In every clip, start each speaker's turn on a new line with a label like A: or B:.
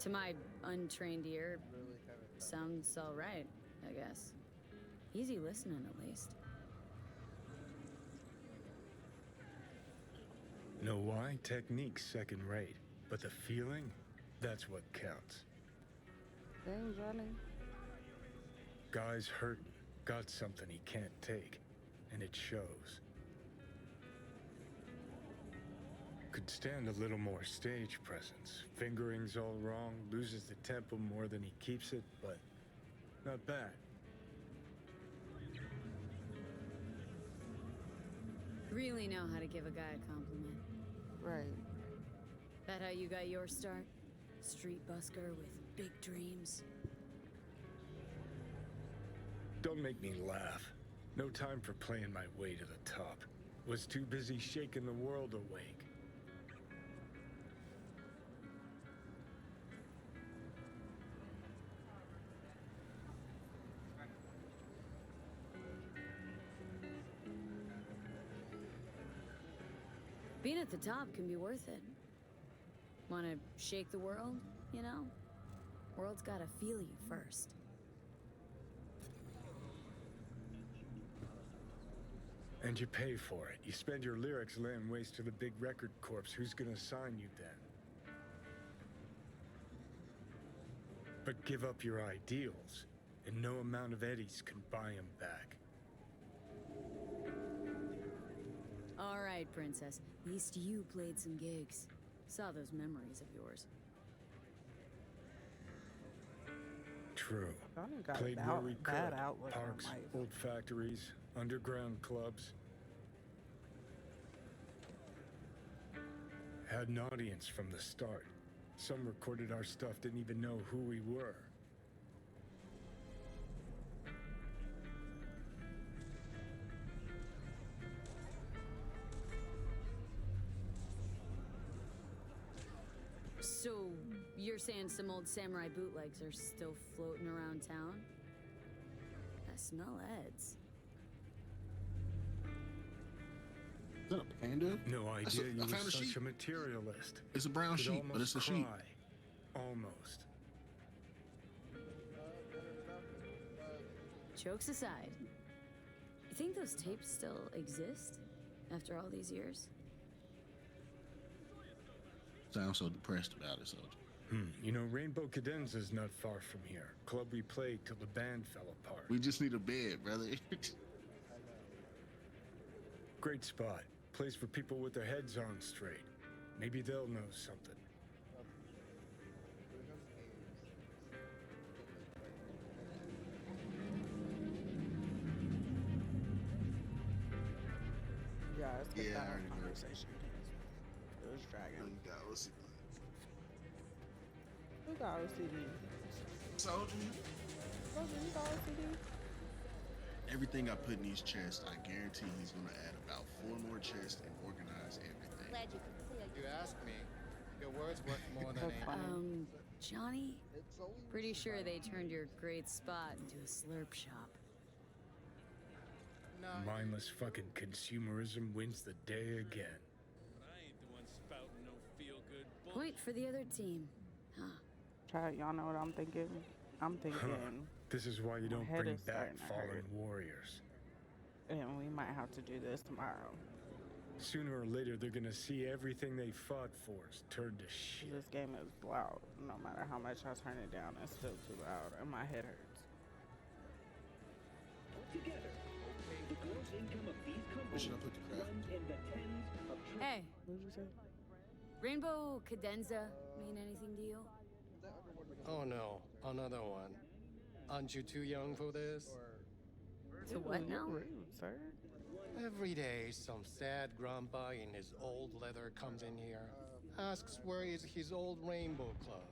A: To my untrained ear, sounds all right, I guess. Easy listening, at least.
B: Know why? Technique's second rate. But the feeling? That's what counts.
C: Dang, Johnny.
B: Guy's hurting. Got something he can't take. And it shows. Could stand a little more stage presence. Fingering's all wrong, loses the tempo more than he keeps it, but not bad.
A: Really know how to give a guy a compliment.
C: Right.
A: That how you got your start? Street busker with big dreams?
B: Don't make me laugh. No time for playing my way to the top. Was too busy shaking the world awake.
A: Being at the top can be worth it. Wanna shake the world, you know? World's gotta feel you first.
B: And you pay for it. You spend your lyrics laying waste to the big record corps. Who's gonna sign you then? But give up your ideals, and no amount of eddies can buy them back.
A: All right, princess. At least you played some gigs. Saw those memories of yours.
B: True.
C: Johnny got
B: Played
C: a
B: where we
C: bad
B: could.
C: outlook on
B: Parks,
C: life.
B: old factories, underground clubs. Had an audience from the start. Some recorded our stuff, didn't even know who we were.
A: So, you're saying some old samurai bootlegs are still floating around town? I smell eds.
D: Is that a panda?
B: No idea you
D: I
B: were
D: found a
B: such
D: sheep.
B: a materialist.
D: It's a brown
B: Could
D: sheep, but it's
B: almost
D: a sheep.
B: cry. Almost.
A: Jokes aside, you think those tapes still exist after all these years?
D: Sound so depressed about it, so.
B: You know, Rainbow Cadenza's not far from here. Club we played till the band fell apart.
D: We just need a bed, brother.
B: Great spot. Place for people with their heads on straight. Maybe they'll know something.
C: Yeah, let's get
D: Yeah, I
C: that
D: already know.
C: conversation. It was dragging. Who got OCD?
D: Soldier.
C: You got OCD?
D: Everything I put in these chests, I guarantee he's gonna add about 4 more chests and organize everything.
E: Glad you could clear.
F: You ask me. Your word's worth more than a...
A: Johnny? Pretty sure they turned your great spot into a slurp shop.
F: No.
B: Mindless fucking consumerism wins the day again.
G: I ain't the one spouting no feel-good bull.
A: Point for the other team. Huh.
C: Chat, y'all know what I'm thinking? I'm thinking,
B: This is why you
C: My
B: don't
C: head
B: bring
C: is
B: back
C: starting to hurt.
B: fallen warriors.
C: and we might have to do this tomorrow.
B: Sooner or later, they're gonna see everything they fought for is turned to shit.
C: This game is loud. No matter how much I turn it down, it's still too loud, and my head hurts.
H: Together, the gross income of these
D: Where should I
H: companies
D: put the crap?
H: runs in the tens of trillions.
A: Hey,
C: What did you say?
A: Rainbow Cadenza mean anything to you?
F: Oh no, another one. Aren't you too young for this?
A: To what now?
C: Rude, sir.
F: Every day, some sad grandpa in his old leather comes in here, asks where is his old rainbow club.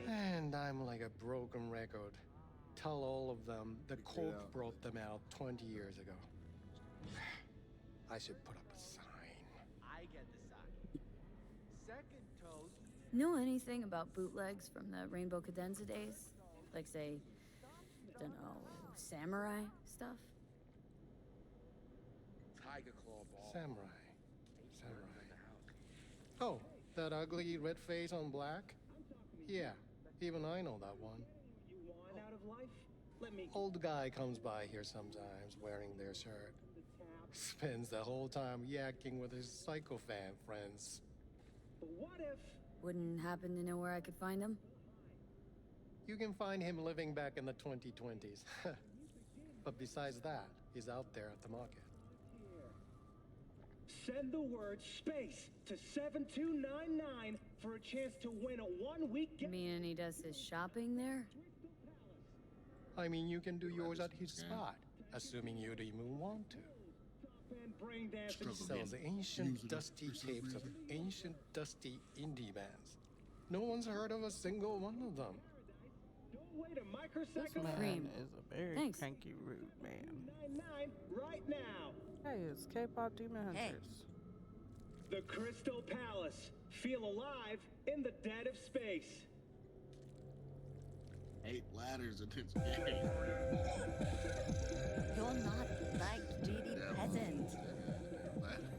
F: And I'm like a broken record. Tell all of them the Coke brought them out 20 years ago. I should put up a sign.
I: I get the sign. Second toast.
A: Know anything about bootlegs from the Rainbow Cadenza days? Like, say, dunno, samurai stuff?
I: Tiger claw ball.
F: Samurai. Oh, That ugly red face on black? Yeah, even I know that one.
H: You want out of life? Let me
F: Old guy comes by here sometimes wearing their shirt.
H: the tap.
F: Spends the whole time yakking with his psychofan friends.
H: But what if
A: Wouldn't happen to know where I could find him?
F: You can find him living back in the 2020s. But besides that, he's out there at the market.
H: send the word space to 7299 for a chance to win a 1-week
A: You mean he does his shopping there?
F: I mean, you can do yours at his spot, assuming you'd even want to.
H: and brain dancing.
F: Sells ancient, dusty tapes of ancient, dusty indie bands. No one's heard of a single one of them.
H: Don't wait a
C: This
H: microsecond.
C: man
A: Cream.
C: is a very
A: Thanks.
C: cranky, rude man.
H: 99 right now.
C: Hey, it's K-pop Demon
A: Hey.
C: Hunters.
H: The Crystal Palace. Feel alive in the dead of space.
D: 8 ladders in this game.
A: You're not like greedy peasant.
D: Ladder.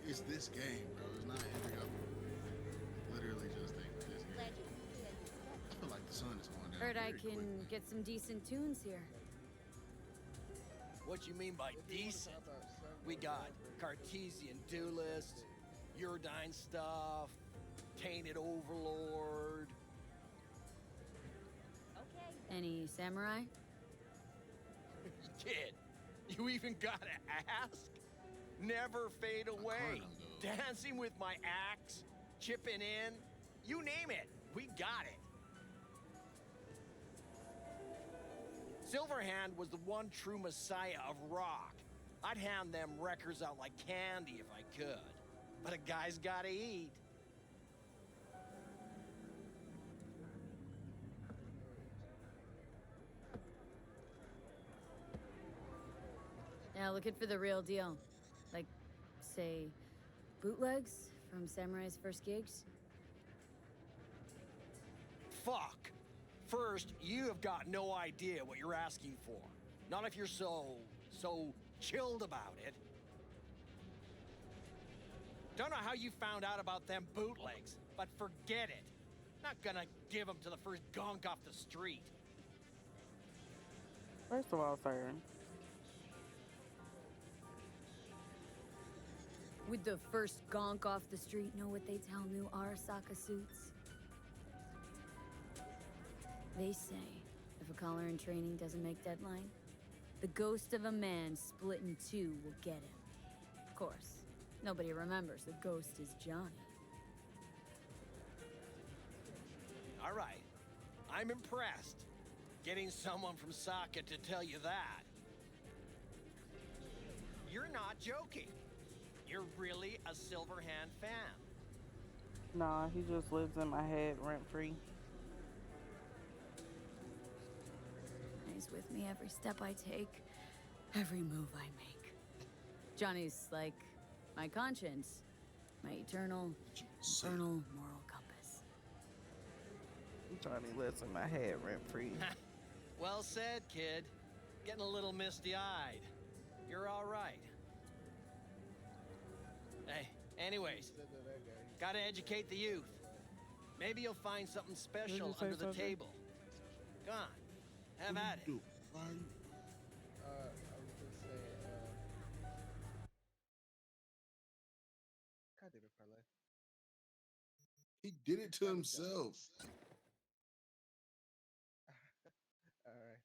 D: It's this game, bro. It's not every other one. Literally just this game. I feel like the sun is going down.
A: Heard I
D: very
A: can
D: quickly.
A: get some decent tunes here.
E: What you mean by decent? We got Cartesian Duelist, Uridine Stuff, Tainted Overlord.
A: Any samurai?
E: Kid, you even gotta ask? Never fade away. Dancing with my axe, chipping in, you name it, we got it. Silverhand was the one true messiah of rock. I'd hand them records out like candy if I could. But a guy's gotta eat.
A: Yeah, looking for the real deal. Like, say, bootlegs from Samurai's first gigs?
E: Fuck. First, you have got no idea what you're asking for. Not if you're so chilled about it. Don't know how you found out about them bootlegs, but forget it. Not gonna give them to the first gunk off the street.
C: First of all, sir,
A: Would the first gonk off the street know what they tell new Arasaka suits? They say, if a collar in training doesn't make deadline, the ghost of a man split in two will get him. Of course, nobody remembers the ghost is Johnny.
E: All right. I'm impressed. Getting someone from Saka to tell you that. You're not joking. You're really a Silverhand fan.
C: nah, he just lives in my head rent free.
A: He's with me every step I take, every move I make. Johnny's like my conscience, my eternal moral compass.
C: Johnny lives in my head rent free.
E: Well said, kid. Getting a little misty-eyed. You're all right. Hey, anyways, gotta educate the youth. Maybe you'll find something special
C: say
E: under the
C: something?
E: table. Go on, have at it.
D: Do. Why are you?
I: I was gonna say, God damn it, Parlay.
D: He did it to himself.
I: Alright.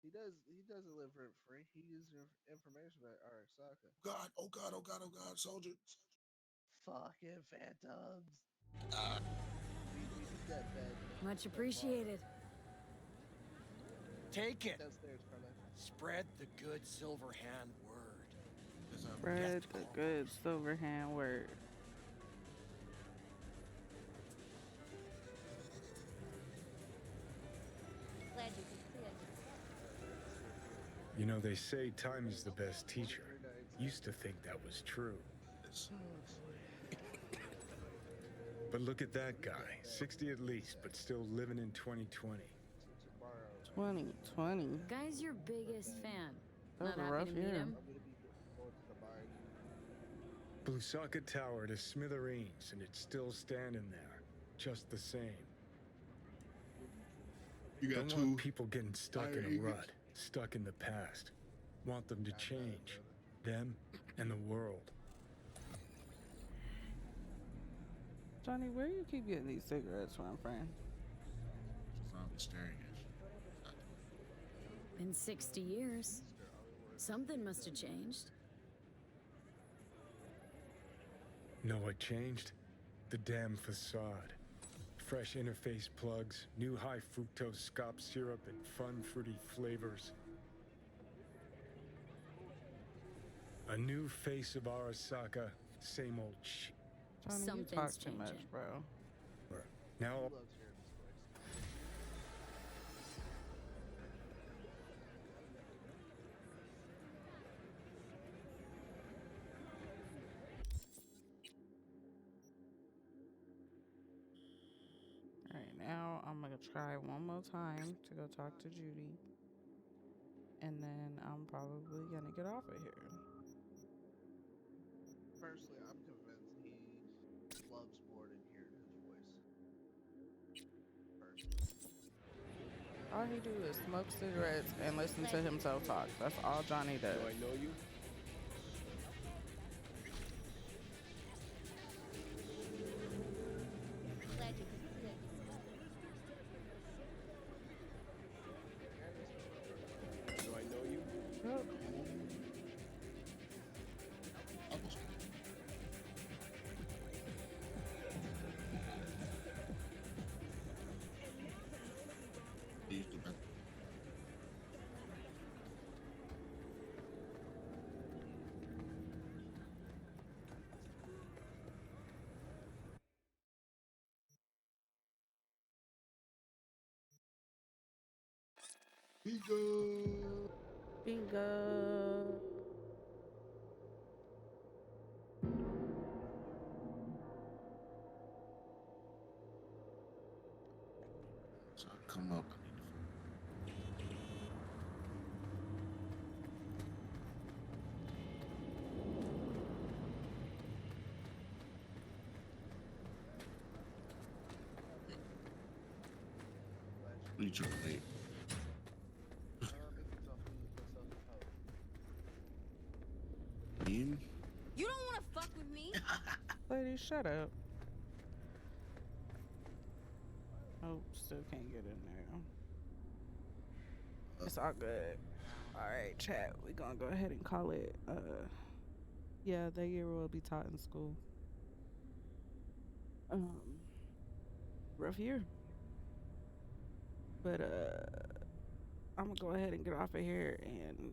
I: He doesn't live rent free. He uses your information about Arasaka.
D: God, oh God, oh God, oh God, soldier.
I: Fucking phantoms.
D: Ah,
I: We did that bad.
A: Much appreciated.
E: Take it.
I: Downstairs, Parlay.
E: Spread the good Silverhand word.
D: there's a
C: Spread the good Silverhand word.
B: You know, they say time is the best teacher. Used to think that was true.
D: this.
B: But look at that guy, 60 at least, but still living in 2020.
C: 2020.
A: Guy's your biggest fan.
C: That was
A: Not
C: a
A: happy
C: rough
A: to meet
C: year.
A: him?
B: Blusaka Tower to smithereens, and it's still standing there, just the same.
D: You got
B: Don't want
D: two.
B: people getting stuck in
D: fire
B: a
D: eagles.
B: rut, stuck in the past. Want them to change, them and the world.
C: Johnny, where you keep getting these cigarettes from, friend?
D: Zombie staring at you.
A: Been 60 years. Something must have changed.
B: Know what changed? The damn facade. Fresh interface plugs, new high fructose scop syrup, and fun fruity flavors. A new face of Arasaka, same old shit.
C: Johnny, you
A: Something's
C: talk too much,
A: changing.
C: bro.
B: Now,
I: He loves hearing his voice.
C: All right, now I'm gonna try one more time to go talk to Judy, and then I'm probably gonna get off of here.
I: Personally, I'm convinced he loves more than hearing his voice. Personally.
C: All he do is smoke cigarettes and listen to himself talk. That's all Johnny does.
G: Do I know you? Do I know you?
D: Bingo.
C: Bingo.
D: So I come up. Need your plate. In?
A: You don't want to fuck with me?
C: Lady, shut up. Oh, still can't get in there. It's all good. All right, chat. We're gonna go ahead and call it. Yeah, that year will be taught in school. Rough year. But I'm gonna go ahead and get off of here and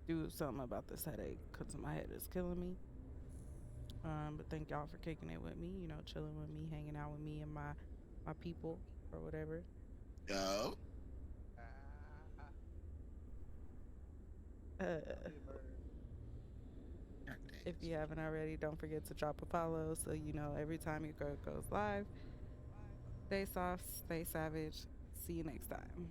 C: do something about this headache because my head is killing me. But thank y'all for kicking it with me, you know, chilling with me, hanging out with me and my people or whatever.
D: Yo.
C: If you haven't already, don't forget to drop a follow so you know every time your girl goes live. Stay soft, stay savage. See you next time.